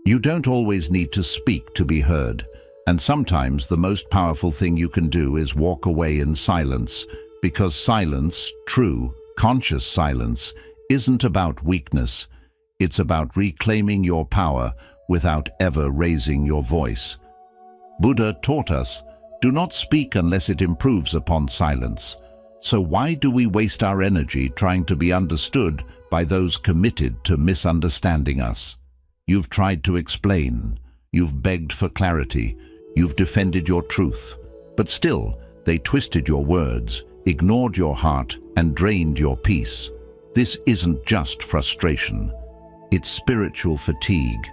You don't always need to speak to be heard, and sometimes the most powerful thing you can do is walk away in silence, because silence, true, conscious silence, isn't about weakness. It's about reclaiming your power without ever raising your voice. Buddha taught us, do not speak unless it improves upon silence. So why do we waste our energy trying to be understood by those committed to misunderstanding us? You've tried to explain, you've begged for clarity, you've defended your truth, but still they twisted your words, ignored your heart, and drained your peace. This isn't just frustration, it's spiritual fatigue.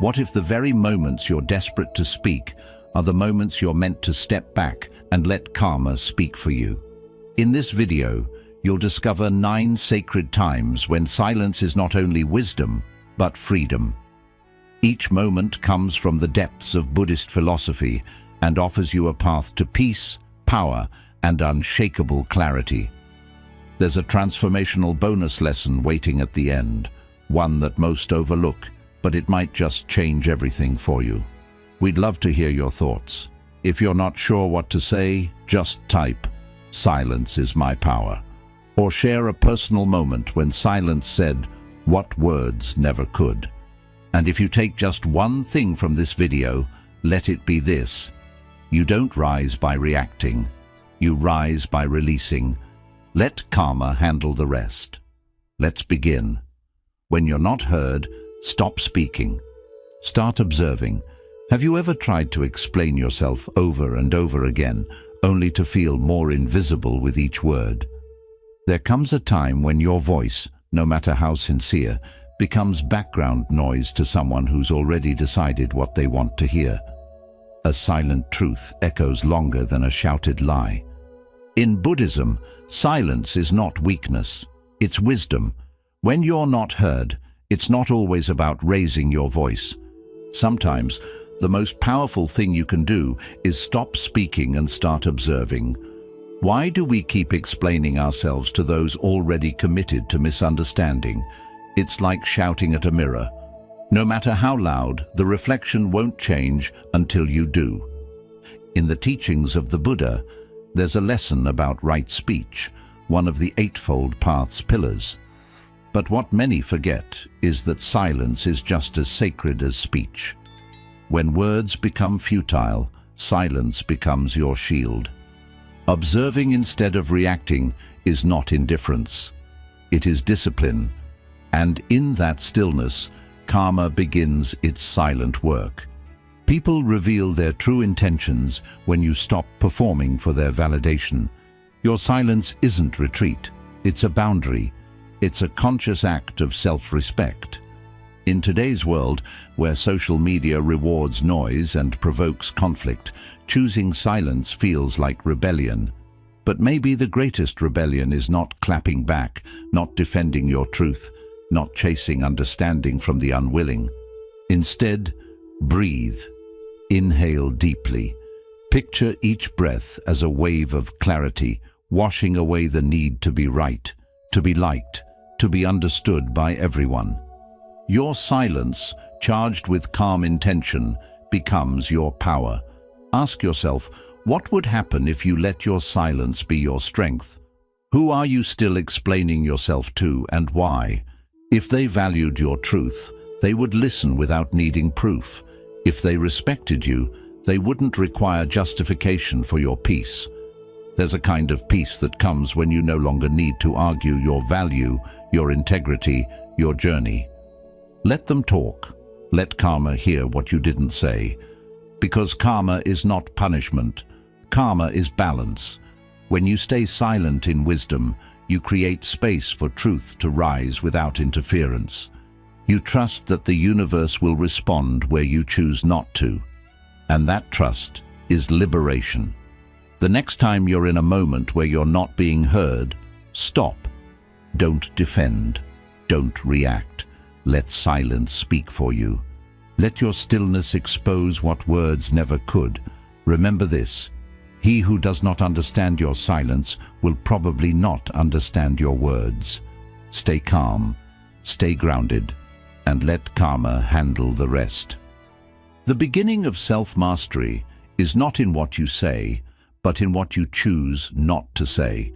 What if the very moments you're desperate to speak are the moments you're meant to step back and let karma speak for you? In this video, you'll discover 9 sacred times when silence is not only wisdom, but freedom. Each moment comes from the depths of Buddhist philosophy and offers you a path to peace, power, and unshakable clarity. There's a transformational bonus lesson waiting at the end, one that most overlook, but it might just change everything for you. We'd love to hear your thoughts. If you're not sure what to say, just type, "Silence is my power," or share a personal moment when silence said what words never could. And if you take just one thing from this video, let it be this: you don't rise by reacting, you rise by releasing. Let karma handle the rest. Let's begin. When you're not heard, stop speaking. Start observing. Have you ever tried to explain yourself over and over again, only to feel more invisible with each word? There comes a time when your voice, no matter how sincere, becomes background noise to someone who's already decided what they want to hear. A silent truth echoes longer than a shouted lie. In Buddhism, silence is not weakness, it's wisdom. When you're not heard, it's not always about raising your voice. Sometimes, the most powerful thing you can do is stop speaking and start observing. Why do we keep explaining ourselves to those already committed to misunderstanding? It's like shouting at a mirror. No matter how loud, the reflection won't change until you do. In the teachings of the Buddha, there's a lesson about right speech, one of the Eightfold Path's pillars. But what many forget is that silence is just as sacred as speech. When words become futile, silence becomes your shield. Observing instead of reacting is not indifference. It is discipline. And in that stillness, karma begins its silent work. People reveal their true intentions when you stop performing for their validation. Your silence isn't retreat, it's a boundary. It's a conscious act of self-respect. In today's world, where social media rewards noise and provokes conflict, choosing silence feels like rebellion. But maybe the greatest rebellion is not clapping back, not defending your truth, not chasing understanding from the unwilling. Instead, breathe. Inhale deeply. Picture each breath as a wave of clarity, washing away the need to be right, to be liked, to be understood by everyone. Your silence, charged with calm intention, becomes your power. Ask yourself, what would happen if you let your silence be your strength? Who are you still explaining yourself to, and why? If they valued your truth, they would listen without needing proof. If they respected you, they wouldn't require justification for your peace. There's a kind of peace that comes when you no longer need to argue your value, your integrity, your journey. Let them talk. Let karma hear what you didn't say. Because karma is not punishment. Karma is balance. When you stay silent in wisdom, you create space for truth to rise without interference. You trust that the universe will respond where you choose not to. And that trust is liberation. The next time you're in a moment where you're not being heard, stop. Don't defend. Don't react. Let silence speak for you. Let your stillness expose what words never could. Remember this: he who does not understand your silence will probably not understand your words. Stay calm. Stay grounded. and let karma handle the rest. The beginning of self-mastery is not in what you say, but in what you choose not to say.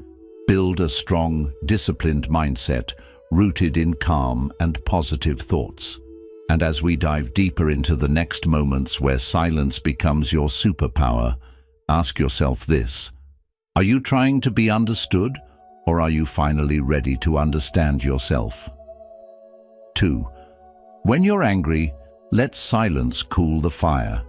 Build a strong, disciplined mindset rooted in calm and positive thoughts. And as we dive deeper into the next moments where silence becomes your superpower, ask yourself this: are you trying to be understood, or are you finally ready to understand yourself? 2. When you're angry, let silence cool the fire.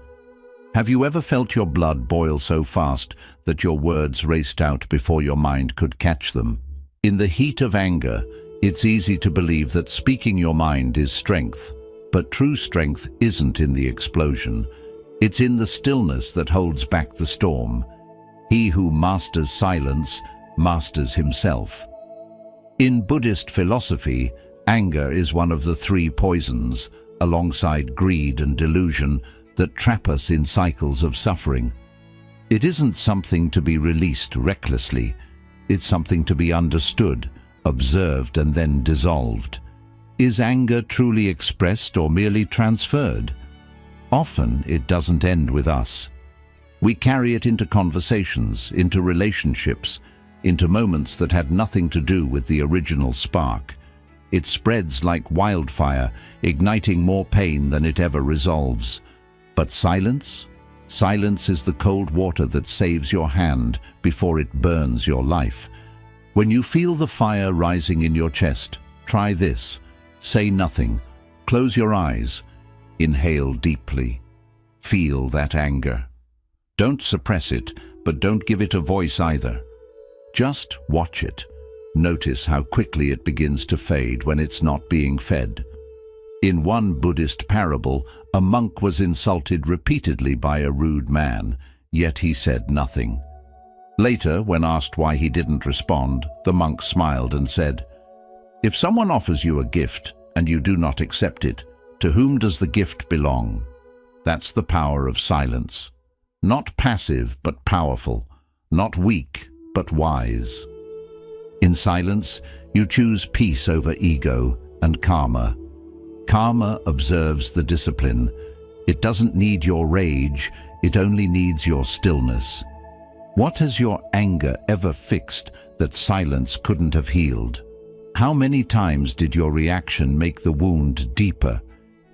Have you ever felt your blood boil so fast that your words raced out before your mind could catch them? In the heat of anger, it's easy to believe that speaking your mind is strength, but true strength isn't in the explosion. It's in the stillness that holds back the storm. He who masters silence masters himself. In Buddhist philosophy, anger is one of the 3 poisons, alongside greed and delusion, that trap us in cycles of suffering. It isn't something to be released recklessly. It's something to be understood, observed, and then dissolved. Is anger truly expressed or merely transferred? Often it doesn't end with us. We carry it into conversations, into relationships, into moments that had nothing to do with the original spark. It spreads like wildfire, igniting more pain than it ever resolves. But silence? Silence is the cold water that saves your hand before it burns your life. When you feel the fire rising in your chest, try this. Say nothing. Close your eyes. Inhale deeply. Feel that anger. Don't suppress it, but don't give it a voice either. Just watch it. Notice how quickly it begins to fade when it's not being fed. In one Buddhist parable, a monk was insulted repeatedly by a rude man, yet he said nothing. Later, when asked why he didn't respond, the monk smiled and said, "If someone offers you a gift and you do not accept it, to whom does the gift belong?" That's the power of silence. Not passive, but powerful. Not weak, but wise. In silence, you choose peace over ego and karma. Karma observes the discipline. It doesn't need your rage, it only needs your stillness. What has your anger ever fixed that silence couldn't have healed? How many times did your reaction make the wound deeper?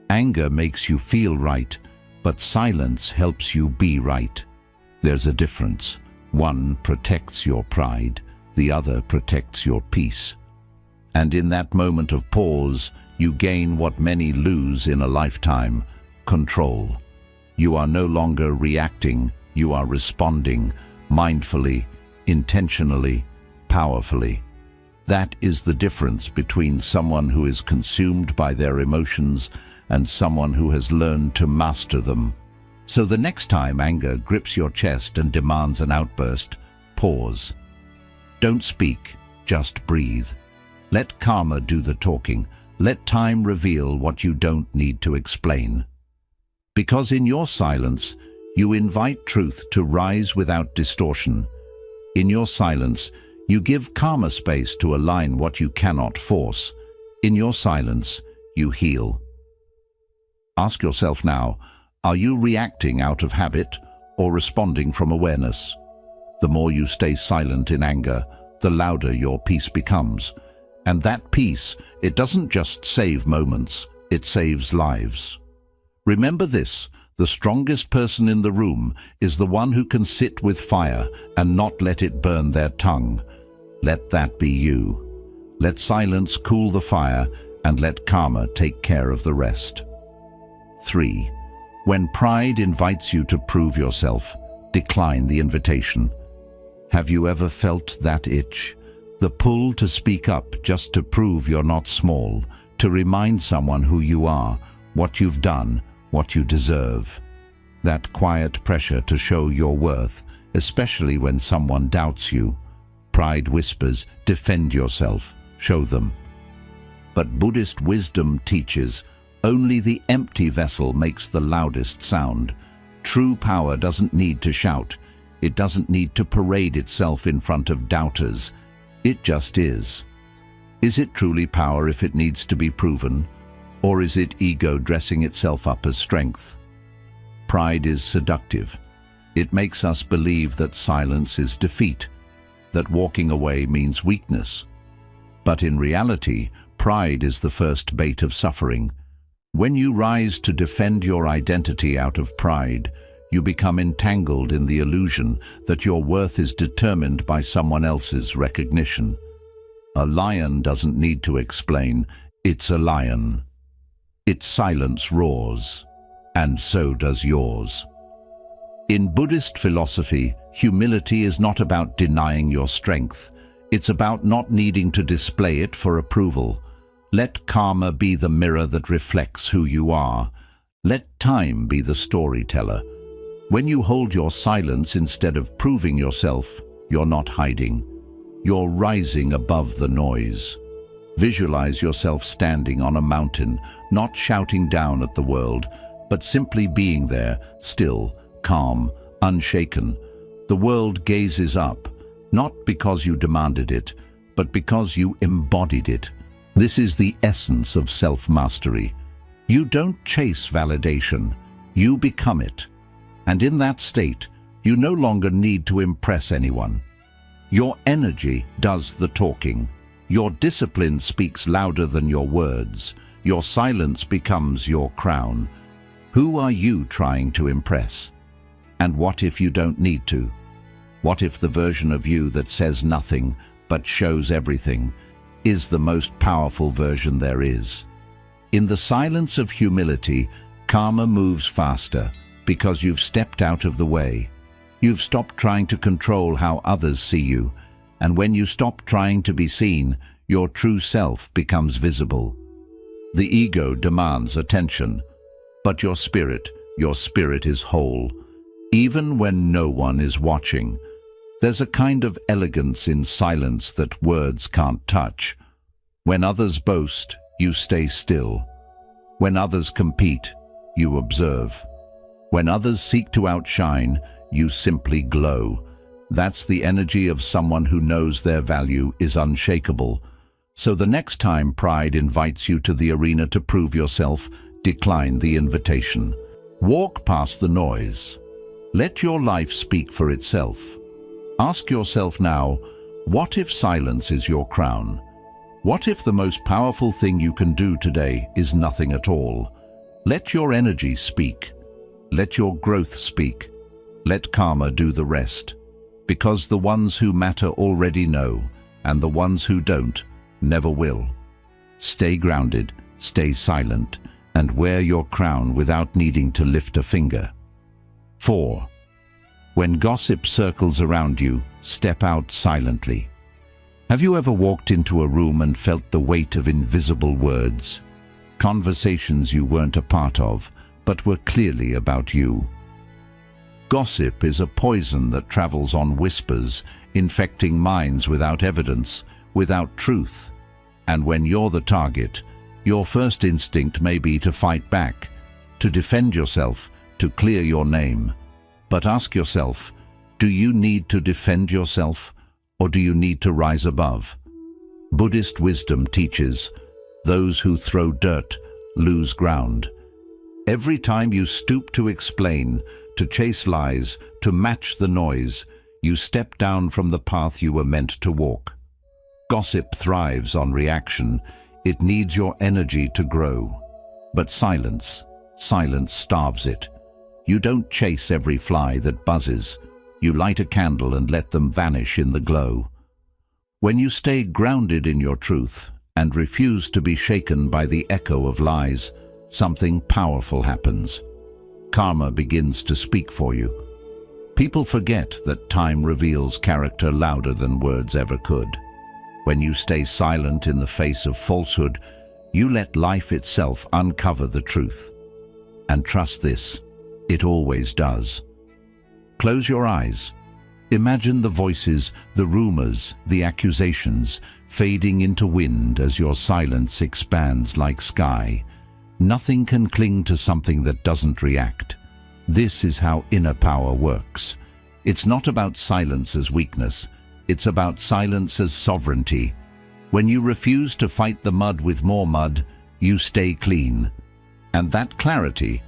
Anger makes you feel right, but silence helps you be right. There's a difference. One protects your pride, the other protects your peace. And in that moment of pause, you gain what many lose in a lifetime: control. You are no longer reacting, you are responding, mindfully, intentionally, powerfully. That is the difference between someone who is consumed by their emotions and someone who has learned to master them. So the next time anger grips your chest and demands an outburst, pause. Don't speak, just breathe. Let karma do the talking. Let time reveal what you don't need to explain. Because in your silence, you invite truth to rise without distortion. In your silence, you give karma space to align what you cannot force. In your silence, you heal. Ask yourself now, are you reacting out of habit or responding from awareness? The more you stay silent in anger, the louder your peace becomes. And that peace, it doesn't just save moments, it saves lives. Remember this: the strongest person in the room is the one who can sit with fire and not let it burn their tongue. Let that be you. Let silence cool the fire and let karma take care of the rest. 3. When pride invites you to prove yourself, decline the invitation. Have you ever felt that itch? The pull to speak up just to prove you're not small, to remind someone who you are, what you've done, what you deserve. That quiet pressure to show your worth, especially when someone doubts you. Pride whispers, defend yourself, show them. But Buddhist wisdom teaches, only the empty vessel makes the loudest sound. True power doesn't need to shout. It doesn't need to parade itself in front of doubters. It just is. Is it truly power if it needs to be proven? Or is it ego dressing itself up as strength? Pride is seductive. It makes us believe that silence is defeat, that walking away means weakness. But in reality, pride is the first bait of suffering. When you rise to defend your identity out of pride, you become entangled in the illusion that your worth is determined by someone else's recognition. A lion doesn't need to explain, it's a lion. Its silence roars, and so does yours. In Buddhist philosophy, humility is not about denying your strength. It's about not needing to display it for approval. Let karma be the mirror that reflects who you are. Let time be the storyteller. When you hold your silence instead of proving yourself, you're not hiding. You're rising above the noise. Visualize yourself standing on a mountain, not shouting down at the world, but simply being there, still, calm, unshaken. The world gazes up, not because you demanded it, but because you embodied it. This is the essence of self-mastery. You don't chase validation, you become it. And in that state, you no longer need to impress anyone. Your energy does the talking. Your discipline speaks louder than your words. Your silence becomes your crown. Who are you trying to impress? And what if you don't need to? What if the version of you that says nothing but shows everything is the most powerful version there is? In the silence of humility, karma moves faster because you've stepped out of the way. You've stopped trying to control how others see you, and when you stop trying to be seen, your true self becomes visible. The ego demands attention, but your spirit is whole. Even when no one is watching, there's a kind of elegance in silence that words can't touch. When others boast, you stay still. When others compete, you observe. When others seek to outshine, you simply glow. That's the energy of someone who knows their value is unshakable. So the next time pride invites you to the arena to prove yourself, decline the invitation. Walk past the noise. Let your life speak for itself. Ask yourself now, what if silence is your crown? What if the most powerful thing you can do today is nothing at all? Let your energy speak. Let your growth speak. Let karma do the rest. Because the ones who matter already know, and the ones who don't never will. Stay grounded, stay silent, and wear your crown without needing to lift a finger. 4. When gossip circles around you, step out silently. Have you ever walked into a room and felt the weight of invisible words? Conversations you weren't a part of, but were clearly about you. Gossip is a poison that travels on whispers, infecting minds without evidence, without truth. And when you're the target, your first instinct may be to fight back, to defend yourself, to clear your name. But ask yourself, do you need to defend yourself, or do you need to rise above? Buddhist wisdom teaches, those who throw dirt lose ground. Every time you stoop to explain, to chase lies, to match the noise, you step down from the path you were meant to walk. Gossip thrives on reaction. It needs your energy to grow. But silence starves it. You don't chase every fly that buzzes. You light a candle and let them vanish in the glow. When you stay grounded in your truth and refuse to be shaken by the echo of lies, something powerful happens. Karma begins to speak for you. People forget that time reveals character louder than words ever could. When you stay silent in the face of falsehood, you let life itself uncover the truth. And trust this, it always does. Close your eyes. Imagine the voices, the rumors, the accusations fading into wind as your silence expands like sky. Nothing can cling to something that doesn't react. This is how inner power works. It's not about silence as weakness. It's about silence as sovereignty. When you refuse to fight the mud with more mud, You stay clean. And that clarity,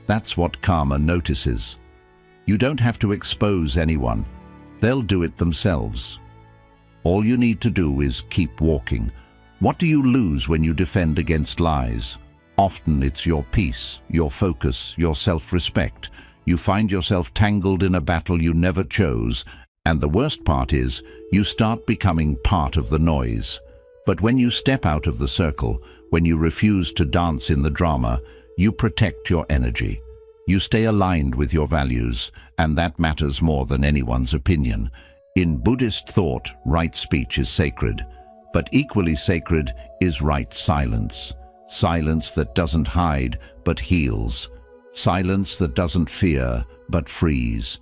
that's what karma notices. You don't have to expose anyone. They'll do it themselves. All you need to do is keep walking. What do you lose when you defend against lies? Often it's your peace, your focus, your self-respect. You find yourself tangled in a battle you never chose, and the worst part is, you start becoming part of the noise. But when you step out of the circle, when you refuse to dance in the drama, you protect your energy. You stay aligned with your values, and that matters more than anyone's opinion. In Buddhist thought, right speech is sacred, but equally sacred is right silence. Silence that doesn't hide, but heals. Silence that doesn't fear, but frees.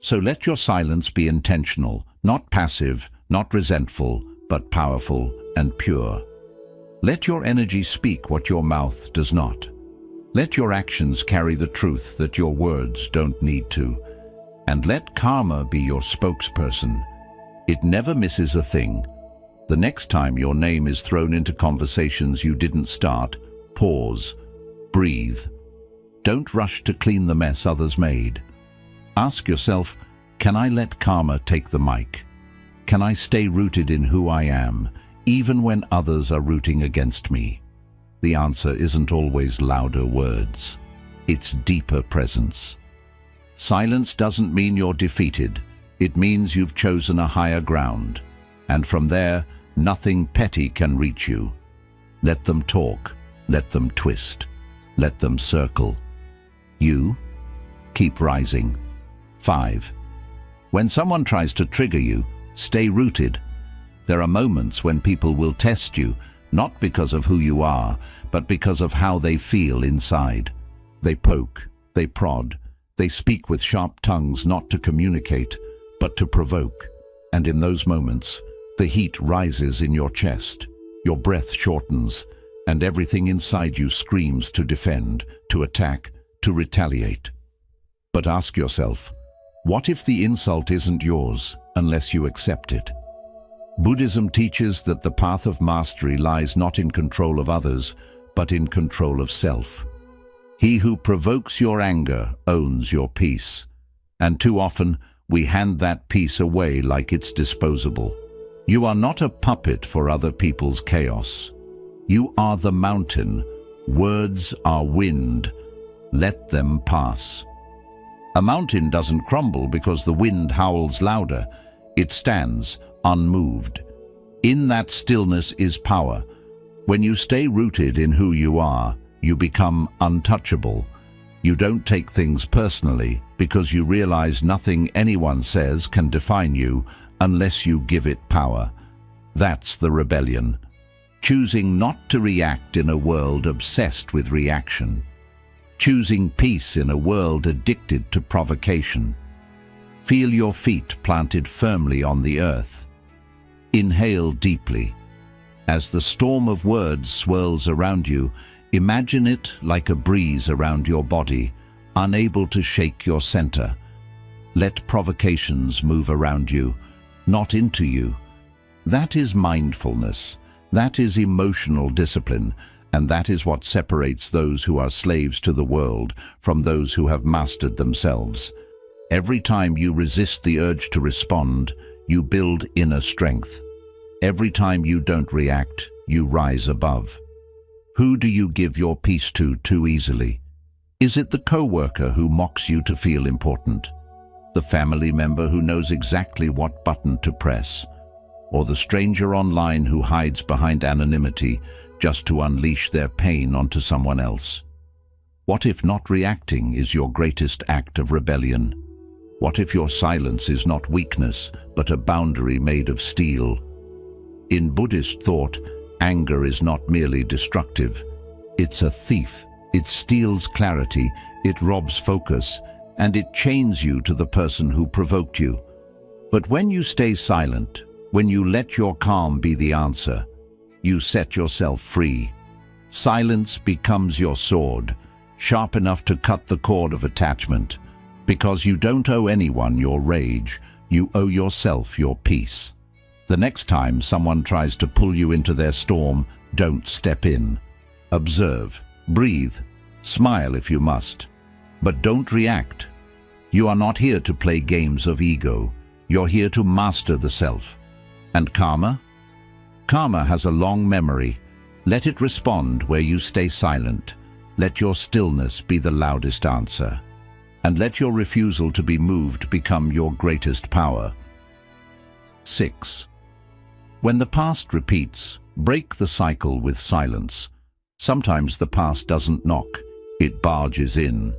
So let your silence be intentional, not passive, not resentful, but powerful and pure. Let your energy speak what your mouth does not. Let your actions carry the truth that your words don't need to. And let karma be your spokesperson. It never misses a thing. The next time your name is thrown into conversations you didn't start, pause, breathe. Don't rush to clean the mess others made. Ask yourself, can I let karma take the mic? Can I stay rooted in who I am, even when others are rooting against me? The answer isn't always louder words. It's deeper presence. Silence doesn't mean you're defeated. It means you've chosen a higher ground. And from there, nothing petty can reach you. Let them talk. Let them twist. Let them circle. You keep rising. 5. When someone tries to trigger you, stay rooted. There are moments when people will test you, not because of who you are, but because of how they feel inside. They poke, they prod, they speak with sharp tongues not to communicate, but to provoke. And in those moments, the heat rises in your chest, your breath shortens, and everything inside you screams to defend, to attack, to retaliate. But ask yourself, what if the insult isn't yours unless you accept it? Buddhism teaches that the path of mastery lies not in control of others, but in control of self. He who provokes your anger owns your peace, and too often we hand that peace away like it's disposable. You are not a puppet for other people's chaos. You are the mountain. Words are wind. Let them pass. A mountain doesn't crumble because the wind howls louder. It stands unmoved. In that stillness is power. When you stay rooted in who you are, you become untouchable. You don't take things personally because you realize nothing anyone says can define you unless you give it power. That's the rebellion. Choosing not to react in a world obsessed with reaction. Choosing peace in a world addicted to provocation. Feel your feet planted firmly on the earth. Inhale deeply. As the storm of words swirls around you, imagine it like a breeze around your body, unable to shake your center. Let provocations move around you, not into you. That is mindfulness. That is emotional discipline, and that is what separates those who are slaves to the world from those who have mastered themselves. Every time you resist the urge to respond, you build inner strength. Every time you don't react, you rise above. Who do you give your peace to too easily? Is it the co-worker who mocks you to feel important? The family member who knows exactly what button to press? Or the stranger online who hides behind anonymity just to unleash their pain onto someone else? What if not reacting is your greatest act of rebellion? What if your silence is not weakness, but a boundary made of steel? In Buddhist thought, anger is not merely destructive. It's a thief. It steals clarity, it robs focus, and it chains you to the person who provoked you. But when you stay silent, when you let your calm be the answer, you set yourself free. Silence becomes your sword, sharp enough to cut the cord of attachment. Because you don't owe anyone your rage, you owe yourself your peace. The next time someone tries to pull you into their storm, don't step in. Observe, breathe, smile if you must, but don't react. You are not here to play games of ego. You're here to master the self. And karma? Karma has a long memory. Let it respond where you stay silent. Let your stillness be the loudest answer. And let your refusal to be moved become your greatest power. 6. When the past repeats, break the cycle with silence. Sometimes the past doesn't knock, it barges in.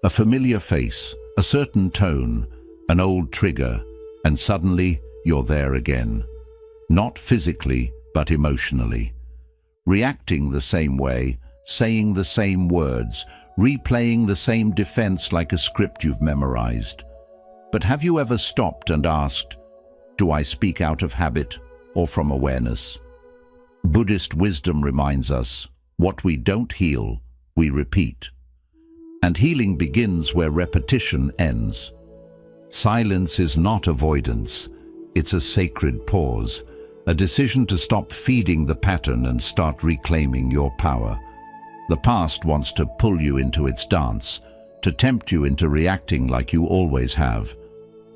A familiar face, a certain tone, an old trigger, and suddenly you're there again. Not physically, but emotionally. Reacting the same way, saying the same words, replaying the same defense like a script you've memorized. But have you ever stopped and asked, do I speak out of habit or from awareness? Buddhist wisdom reminds us, what we don't heal, we repeat. And healing begins where repetition ends. Silence is not avoidance, it's a sacred pause, a decision to stop feeding the pattern and start reclaiming your power. The past wants to pull you into its dance, to tempt you into reacting like you always have.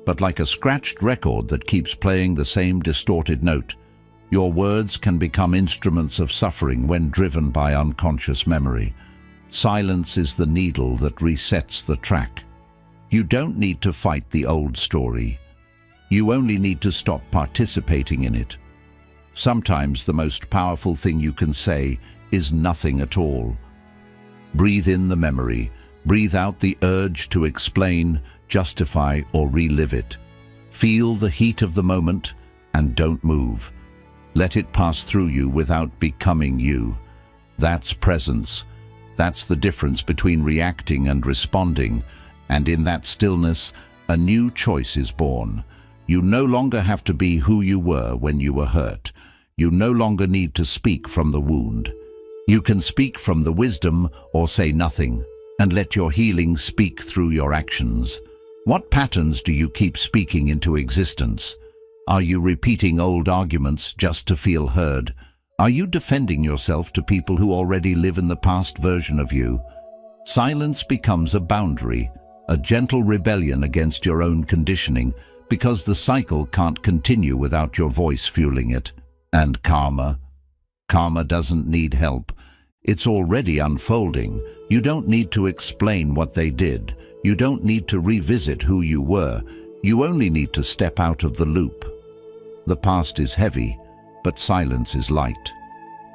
But like a scratched record that keeps playing the same distorted note, your words can become instruments of suffering when driven by unconscious memory. Silence is the needle that resets the track. You don't need to fight the old story. You only need to stop participating in it. Sometimes the most powerful thing you can say is nothing at all. Breathe in the memory, breathe out the urge to explain, justify, or relive it. Feel the heat of the moment and don't move. Let it pass through you without becoming you. That's presence. That's the difference between reacting and responding, and in that stillness, a new choice is born. You no longer have to be who you were when you were hurt. You no longer need to speak from the wound. You can speak from the wisdom or say nothing, and let your healing speak through your actions. What patterns do you keep speaking into existence? Are you repeating old arguments just to feel heard? Are you defending yourself to people who already live in the past version of you? Silence becomes a boundary, a gentle rebellion against your own conditioning, because the cycle can't continue without your voice fueling it. And karma? Karma doesn't need help. It's already unfolding. You don't need to explain what they did. You don't need to revisit who you were. You only need to step out of the loop. The past is heavy, but silence is light.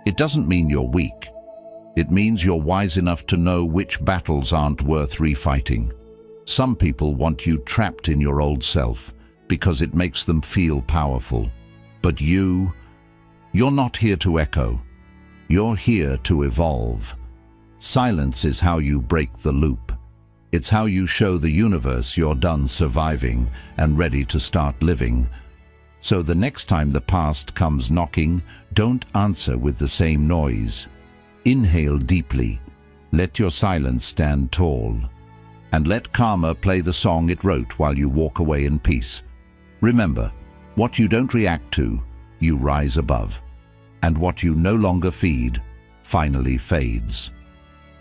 It doesn't mean you're weak. It means you're wise enough to know which battles aren't worth refighting. Some people want you trapped in your old self because it makes them feel powerful. But you're not here to echo. You're here to evolve. Silence is how you break the loop. It's how you show the universe you're done surviving and ready to start living. So the next time the past comes knocking, don't answer with the same noise. Inhale deeply. Let your silence stand tall. And let karma play the song it wrote while you walk away in peace. Remember, what you don't react to, you rise above. And what you no longer feed, finally fades.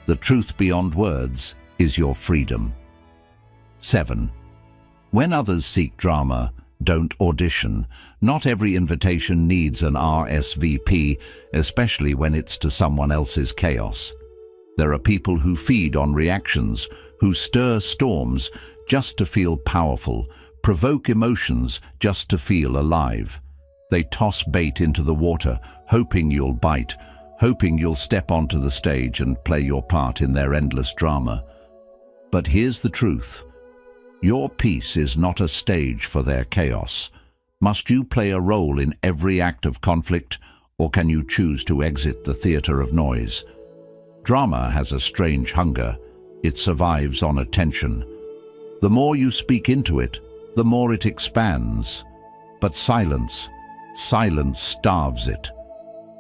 The truth beyond words is your freedom. 7. When others seek drama, don't audition. Not every invitation needs an RSVP, especially when it's to someone else's chaos. There are people who feed on reactions, who stir storms just to feel powerful, provoke emotions just to feel alive. They toss bait into the water, hoping you'll bite, hoping you'll step onto the stage and play your part in their endless drama. But here's the truth. Your peace is not a stage for their chaos. Must you play a role in every act of conflict, or can you choose to exit the theater of noise? Drama has a strange hunger. It survives on attention. The more you speak into it, the more it expands. But silence starves it.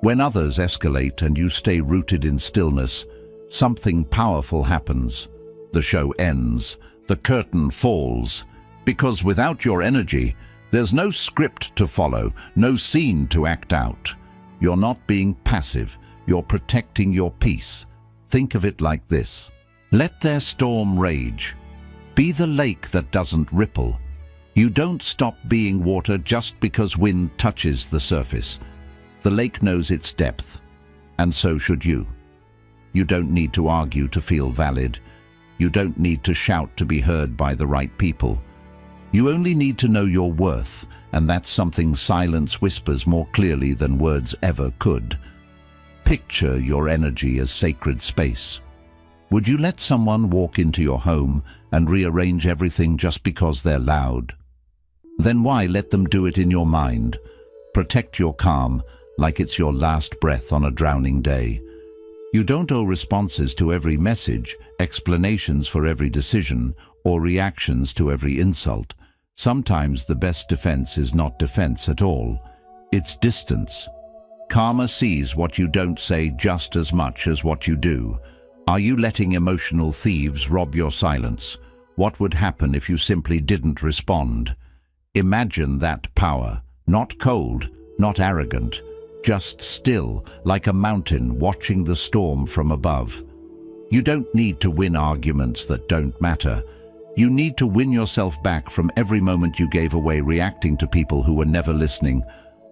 When others escalate and you stay rooted in stillness, something powerful happens. The show ends. The curtain falls. Because without your energy, there's no script to follow, no scene to act out. You're not being passive. you're protecting your peace. Think of it like this. Let their storm rage. Be the lake that doesn't ripple. You don't stop being water just because wind touches the surface. The lake knows its depth, and so should you. You don't need to argue to feel valid. You don't need to shout to be heard by the right people. You only need to know your worth, and that's something silence whispers more clearly than words ever could. Picture your energy as sacred space. Would you let someone walk into your home and rearrange everything just because they're loud? Then why let them do it in your mind? Protect your calm like it's your last breath on a drowning day. You don't owe responses to every message, explanations for every decision, or reactions to every insult. Sometimes the best defense is not defense at all. It's distance. Karma sees what you don't say just as much as what you do. Are you letting emotional thieves rob your silence? What would happen if you simply didn't respond? Imagine that power, not cold, not arrogant, just still, like a mountain watching the storm from above. You don't need to win arguments that don't matter. You need to win yourself back from every moment you gave away reacting to people who were never listening.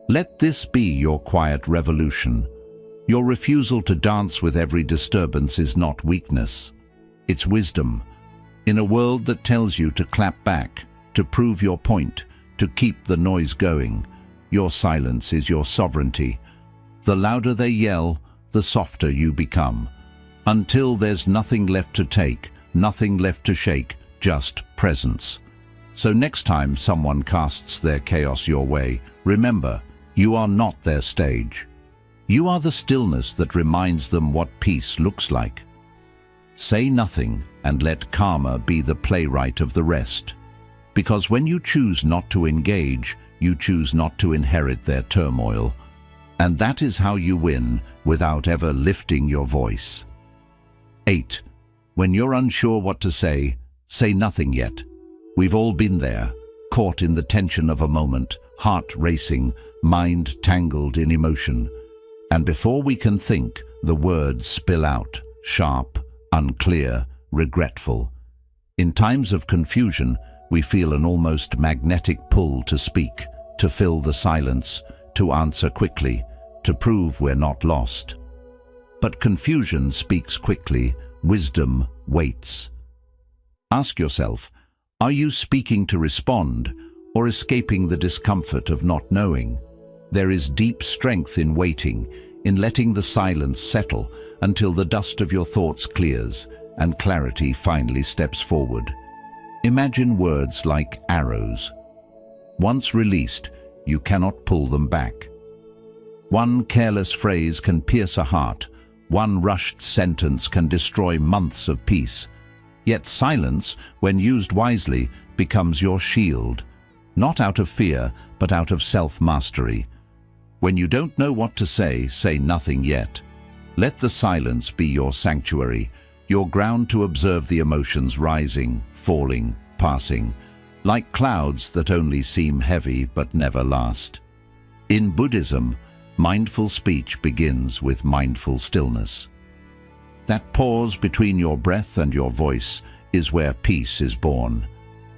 Let this be your quiet revolution. Your refusal to dance with every disturbance is not weakness. It's wisdom. In a world that tells you to clap back, to prove your point, to keep the noise going, your silence is your sovereignty. The louder they yell, the softer you become. Until there's nothing left to take, nothing left to shake, just presence. So next time someone casts their chaos your way, remember, you are not their stage. You are the stillness that reminds them what peace looks like. Say nothing and let karma be the playwright of the rest. Because when you choose not to engage, you choose not to inherit their turmoil. And that is how you win without ever lifting your voice. 8. When you're unsure what to say nothing yet. We've all been there, caught in the tension of a moment, heart racing, mind tangled in emotion. And before we can think, the words spill out, sharp, unclear, regretful. In times of confusion, we feel an almost magnetic pull to speak, to fill the silence, to answer quickly, to prove we're not lost. But confusion speaks quickly, wisdom waits. Ask yourself, are you speaking to respond or escaping the discomfort of not knowing? There is deep strength in waiting, in letting the silence settle until the dust of your thoughts clears and clarity finally steps forward. Imagine words like arrows. Once released, you cannot pull them back. One careless phrase can pierce a heart. One rushed sentence can destroy months of peace. Yet silence, when used wisely, becomes your shield, not out of fear, but out of self-mastery. When you don't know what to say nothing yet. Let the silence be your sanctuary, your ground to observe the emotions rising, falling, passing, like clouds that only seem heavy but never last. In Buddhism, mindful speech begins with mindful stillness. That pause between your breath and your voice is where peace is born.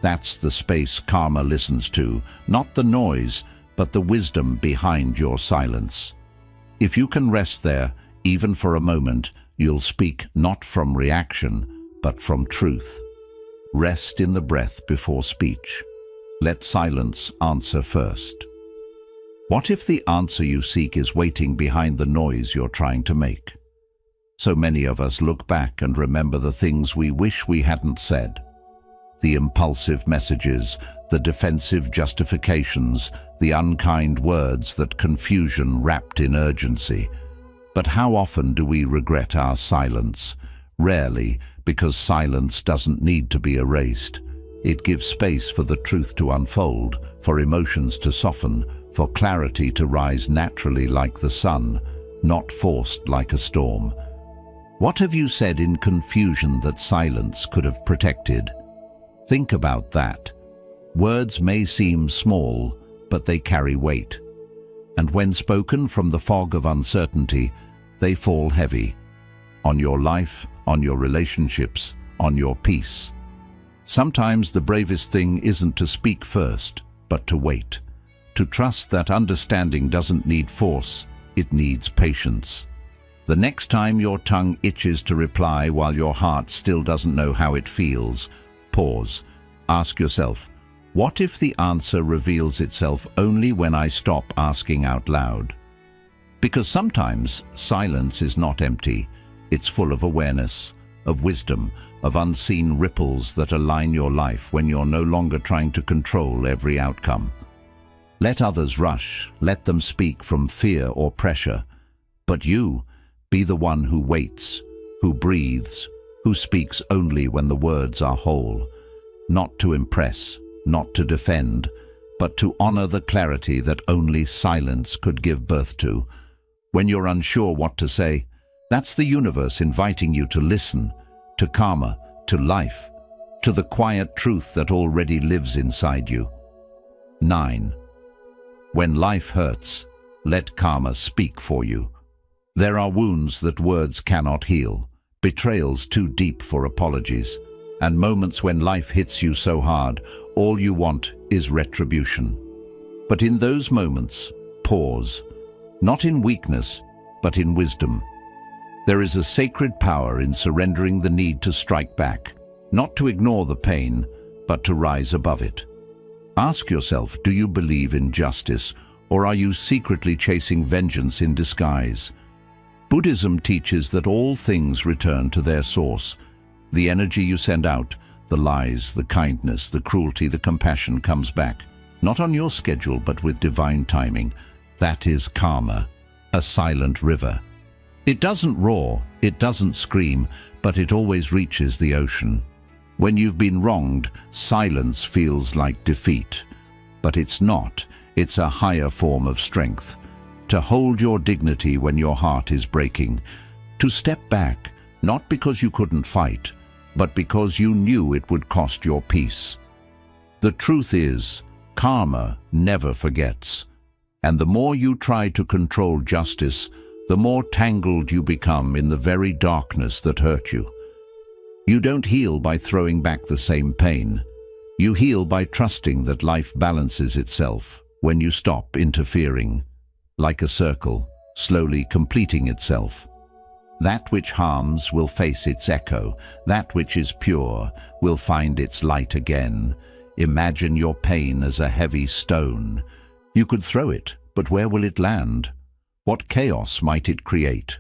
That's the space karma listens to, not the noise, but the wisdom behind your silence. If you can rest there, even for a moment, you'll speak not from reaction, but from truth. Rest in the breath before speech. Let silence answer first. What if the answer you seek is waiting behind the noise you're trying to make? So many of us look back and remember the things we wish we hadn't said. The impulsive messages, the defensive justifications, the unkind words that confusion wrapped in urgency. But how often do we regret our silence? Rarely, because silence doesn't need to be erased. It gives space for the truth to unfold, for emotions to soften, for clarity to rise naturally like the sun, not forced like a storm. What have you said in confusion that silence could have protected? Think about that. Words may seem small, but they carry weight. And when spoken from the fog of uncertainty, they fall heavy. On your life, on your relationships, on your peace. Sometimes the bravest thing isn't to speak first, but to wait. To trust that understanding doesn't need force, it needs patience. The next time your tongue itches to reply while your heart still doesn't know how it feels, pause. Ask yourself, what if the answer reveals itself only when I stop asking out loud? Because sometimes silence is not empty. It's full of awareness, of wisdom, of unseen ripples that align your life when you're no longer trying to control every outcome. Let others rush, let them speak from fear or pressure. But you, be the one who waits, who breathes, who speaks only when the words are whole. Not to impress, not to defend, but to honor the clarity that only silence could give birth to. When you're unsure what to say, that's the universe inviting you to listen, to karma, to life, to the quiet truth that already lives inside you. 9. When life hurts, let karma speak for you. There are wounds that words cannot heal, betrayals too deep for apologies, and moments when life hits you so hard, all you want is retribution. But in those moments, pause, not in weakness, but in wisdom. There is a sacred power in surrendering the need to strike back, not to ignore the pain, but to rise above it. Ask yourself, do you believe in justice, or are you secretly chasing vengeance in disguise? Buddhism teaches that all things return to their source. The energy you send out, the lies, the kindness, the cruelty, the compassion comes back, not on your schedule, but with divine timing. That is karma, a silent river. It doesn't roar, it doesn't scream, but it always reaches the ocean. When you've been wronged, silence feels like defeat. But it's not. It's a higher form of strength. To hold your dignity when your heart is breaking. To step back, not because you couldn't fight, but because you knew it would cost your peace. The truth is, karma never forgets. And the more you try to control justice, the more tangled you become in the very darkness that hurt you. You don't heal by throwing back the same pain. You heal by trusting that life balances itself when you stop interfering, like a circle, slowly completing itself. That which harms will face its echo. That which is pure will find its light again. Imagine your pain as a heavy stone. You could throw it, but where will it land? What chaos might it create?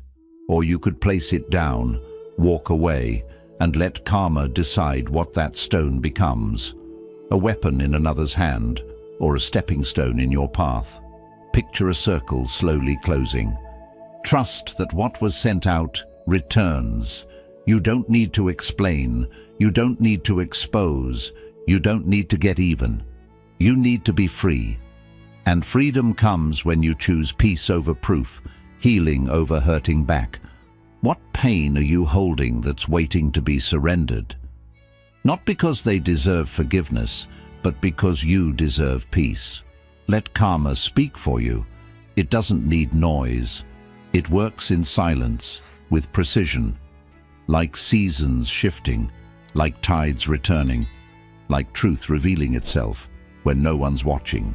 Or you could place it down, walk away, and let karma decide what that stone becomes. A weapon in another's hand, or a stepping stone in your path. Picture a circle slowly closing. Trust that what was sent out returns. You don't need to explain. You don't need to expose. You don't need to get even. You need to be free. And freedom comes when you choose peace over proof, healing over hurting back. What pain are you holding that's waiting to be surrendered? Not because they deserve forgiveness, but because you deserve peace. Let karma speak for you. It doesn't need noise. It works in silence, with precision, like seasons shifting, like tides returning, like truth revealing itself when no one's watching.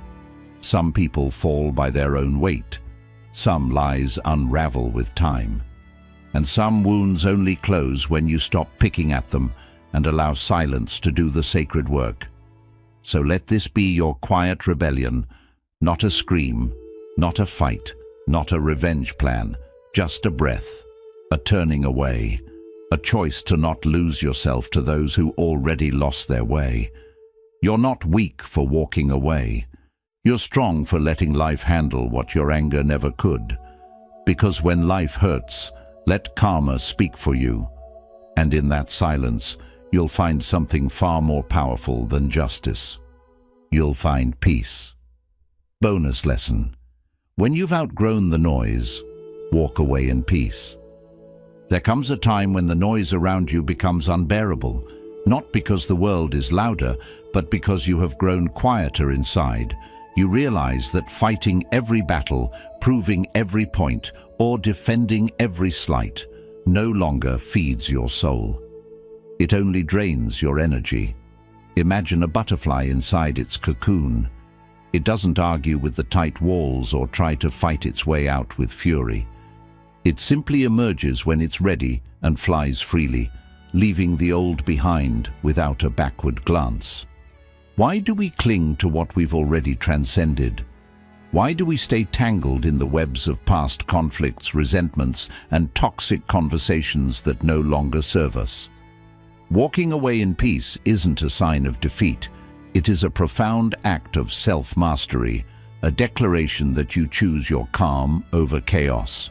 Some people fall by their own weight. Some lies unravel with time. And some wounds only close when you stop picking at them and allow silence to do the sacred work. So let this be your quiet rebellion, not a scream, not a fight, not a revenge plan, just a breath, a turning away, a choice to not lose yourself to those who already lost their way. You're not weak for walking away. You're strong for letting life handle what your anger never could. Because when life hurts, let karma speak for you. And in that silence, you'll find something far more powerful than justice. You'll find peace. Bonus lesson. When you've outgrown the noise, walk away in peace. There comes a time when the noise around you becomes unbearable, not because the world is louder, but because you have grown quieter inside. You realize that fighting every battle, proving every point, or defending every slight no longer feeds your soul. It only drains your energy. Imagine a butterfly inside its cocoon. It doesn't argue with the tight walls or try to fight its way out with fury. It simply emerges when it's ready and flies freely, leaving the old behind without a backward glance. Why do we cling to what we've already transcended? Why do we stay tangled in the webs of past conflicts, resentments, and toxic conversations that no longer serve us? Walking away in peace isn't a sign of defeat. It is a profound act of self-mastery, a declaration that you choose your calm over chaos.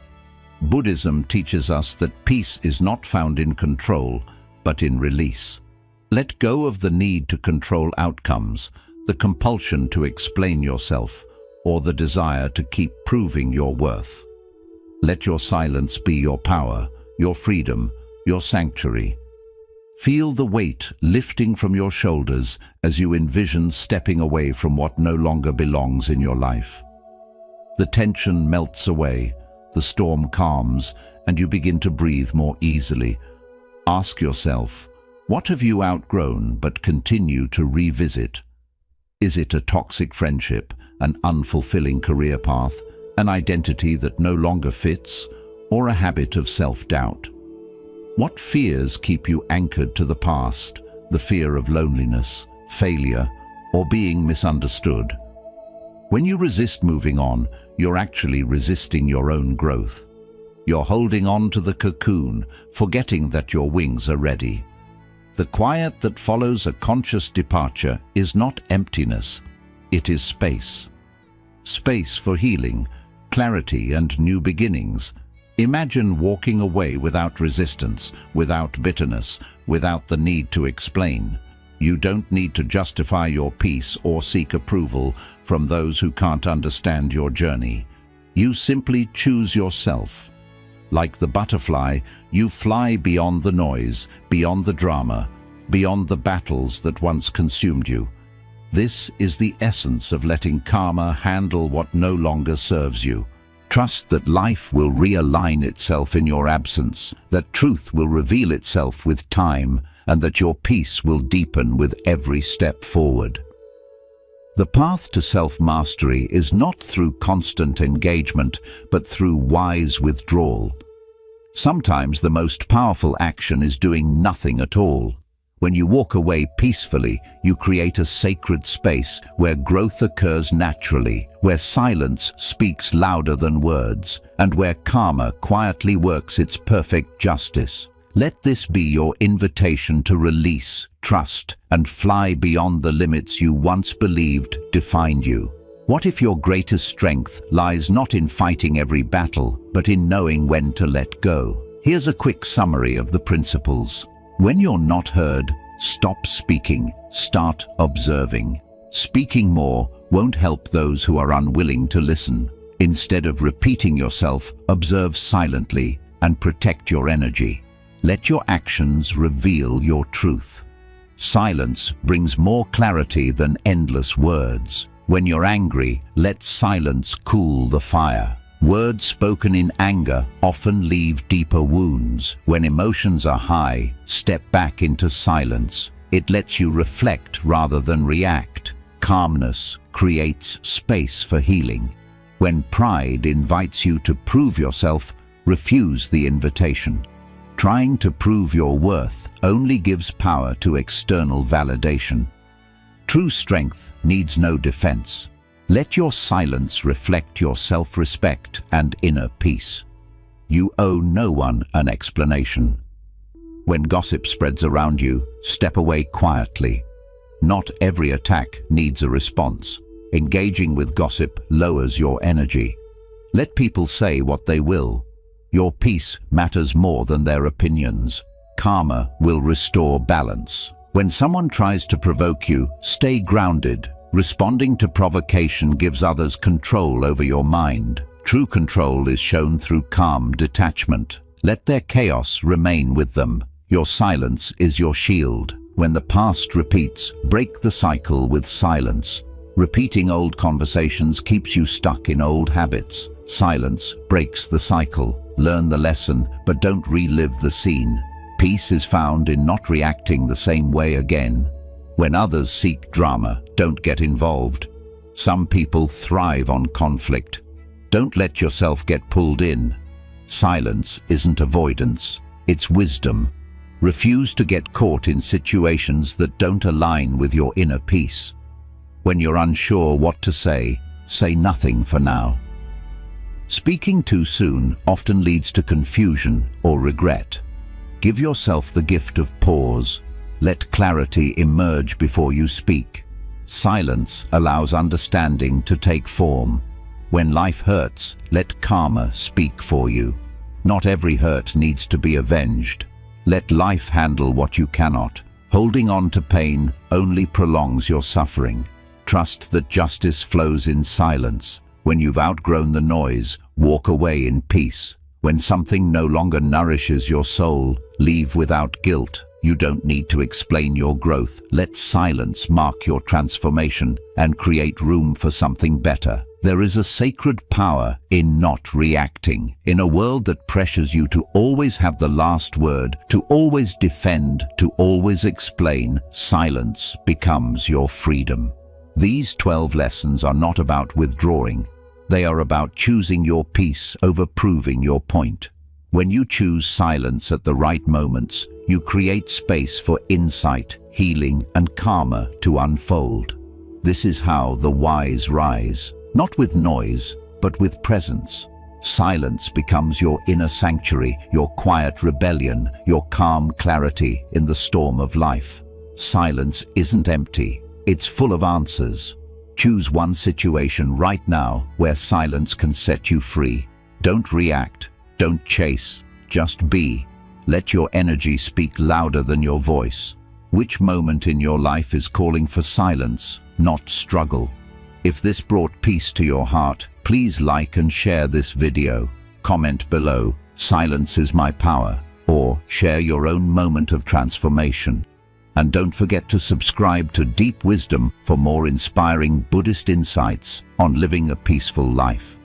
Buddhism teaches us that peace is not found in control, but in release. Let go of the need to control outcomes, the compulsion to explain yourself, or the desire to keep proving your worth. Let your silence be your power, your freedom, your sanctuary. Feel the weight lifting from your shoulders as you envision stepping away from what no longer belongs in your life. The tension melts away, the storm calms, and you begin to breathe more easily. Ask yourself, what have you outgrown but continue to revisit? Is it a toxic friendship, an unfulfilling career path, an identity that no longer fits, or a habit of self-doubt? What fears keep you anchored to the past, the fear of loneliness, failure, or being misunderstood? When you resist moving on, you're actually resisting your own growth. You're holding on to the cocoon, forgetting that your wings are ready. The quiet that follows a conscious departure is not emptiness, it is space. Space for healing, clarity, and new beginnings. Imagine walking away without resistance, without bitterness, without the need to explain. You don't need to justify your peace or seek approval from those who can't understand your journey. You simply choose yourself. Like the butterfly, you fly beyond the noise, beyond the drama, beyond the battles that once consumed you. This is the essence of letting karma handle what no longer serves you. Trust that life will realign itself in your absence, that truth will reveal itself with time, and that your peace will deepen with every step forward. The path to self-mastery is not through constant engagement, but through wise withdrawal. Sometimes the most powerful action is doing nothing at all. When you walk away peacefully, you create a sacred space where growth occurs naturally, where silence speaks louder than words, and where karma quietly works its perfect justice. Let this be your invitation to release, trust, and fly beyond the limits you once believed defined you. What if your greatest strength lies not in fighting every battle, but in knowing when to let go? Here's a quick summary of the principles. When you're not heard, stop speaking, start observing. Speaking more won't help those who are unwilling to listen. Instead of repeating yourself, observe silently and protect your energy. Let your actions reveal your truth. Silence brings more clarity than endless words. When you're angry, let silence cool the fire. Words spoken in anger often leave deeper wounds. When emotions are high, step back into silence. It lets you reflect rather than react. Calmness creates space for healing. When pride invites you to prove yourself, refuse the invitation. Trying to prove your worth only gives power to external validation. True strength needs no defense. Let your silence reflect your self-respect and inner peace. You owe no one an explanation. When gossip spreads around you, step away quietly. Not every attack needs a response. Engaging with gossip lowers your energy. Let people say what they will. Your peace matters more than their opinions. Karma will restore balance. When someone tries to provoke you, stay grounded. Responding to provocation gives others control over your mind. True control is shown through calm detachment. Let their chaos remain with them. Your silence is your shield. When the past repeats, break the cycle with silence. Repeating old conversations keeps you stuck in old habits. Silence breaks the cycle. Learn the lesson, but don't relive the scene. Peace is found in not reacting the same way again. When others seek drama, don't get involved. Some people thrive on conflict. Don't let yourself get pulled in. Silence isn't avoidance, it's wisdom. Refuse to get caught in situations that don't align with your inner peace. When you're unsure what to say nothing for now. Speaking too soon often leads to confusion or regret. Give yourself the gift of pause. Let clarity emerge before you speak. Silence allows understanding to take form. When life hurts, let karma speak for you. Not every hurt needs to be avenged. Let life handle what you cannot. Holding on to pain only prolongs your suffering. Trust that justice flows in silence. When you've outgrown the noise, walk away in peace. When something no longer nourishes your soul, leave without guilt. You don't need to explain your growth. Let silence mark your transformation and create room for something better. There is a sacred power in not reacting. In a world that pressures you to always have the last word, to always defend, to always explain, silence becomes your freedom. These 12 lessons are not about withdrawing. They are about choosing your peace over proving your point. When you choose silence at the right moments, you create space for insight, healing, and karma to unfold. This is how the wise rise, not with noise, but with presence. Silence becomes your inner sanctuary, your quiet rebellion, your calm clarity in the storm of life. Silence isn't empty. It's full of answers. Choose one situation right now where silence can set you free. Don't react, don't chase, just be. Let your energy speak louder than your voice. Which moment in your life is calling for silence, not struggle? If this brought peace to your heart, please like and share this video. Comment below, "Silence is my power," or share your own moment of transformation. And don't forget to subscribe to Deep Wisdom for more inspiring Buddhist insights on living a peaceful life.